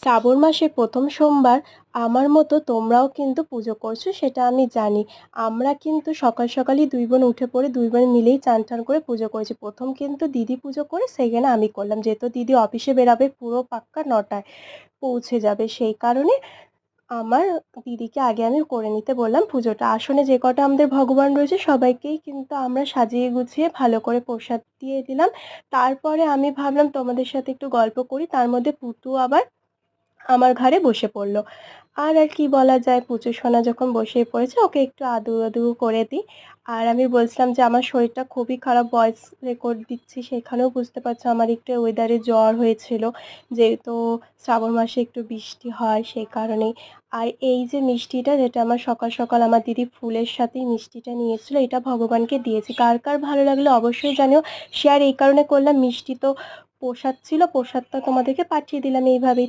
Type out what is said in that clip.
শ্রাবণ মাসের ১ম সোমবার আমার মতো তোমরাও কিন্তু পুজো করছো সেটা আমি জানি। আমরা কিন্তু সকাল সকালই ২ বোন উঠে পড়ে ২ বোন মিলেই চান করে পুজো করেছি। ১ম কিন্তু দিদি পুজো করে সেকেন্ড আমি করলাম। যেহেতু দিদি অফিসে বেরাবে পুরো পাক্কা ৯ টায় পৌঁছে যাবে। সেই কারণে আমার দিদিকে আগে আমি করে নিতে বললাম পুজোটা। আসনে যে কটা আমাদের ভগবান রয়েছে সবাইকেই কিন্তু আমরা সাজিয়ে গুছিয়ে ভালো করে প্রসাদ দিয়ে দিলাম। তারপরে আমি ভাবলাম তোমাদের সাথে একটু গল্প করি। তার মধ্যে পুতু আবার আমার ঘাড়ে বসে পড়ল। আর কি বলা যায়, পুচু সোনা যখন বসেই পড়েছে ওকে একটু আদর করে দিই। আর আমি বলছিলাম যে আমার শরীরটা খুবই খারাপ, ভয়েস রেকর্ড দিচ্ছি সেখানেও বুঝতে পারছো আমার একটু ওয়েদারে জ্বর হয়েছিল। যেহেতু শ্রাবণ মাসে একটু বৃষ্টি হয় সেই কারণেই। আর এই যে মিষ্টিটা যেটা আমার সকাল সকাল আমার দিদি ফুলের সাথেই মিষ্টিটা নিয়ে এসেছিলো এটা ভগবানকে দিয়েছি। কার কার ভালো লাগলো অবশ্যই জানিও। শেয়ার এই কারণে করলাম, মিষ্টি তো প্রসাদ ছিল, প্রসাদটা তোমাদেরকে পাঠিয়ে দিলাম এইভাবেই।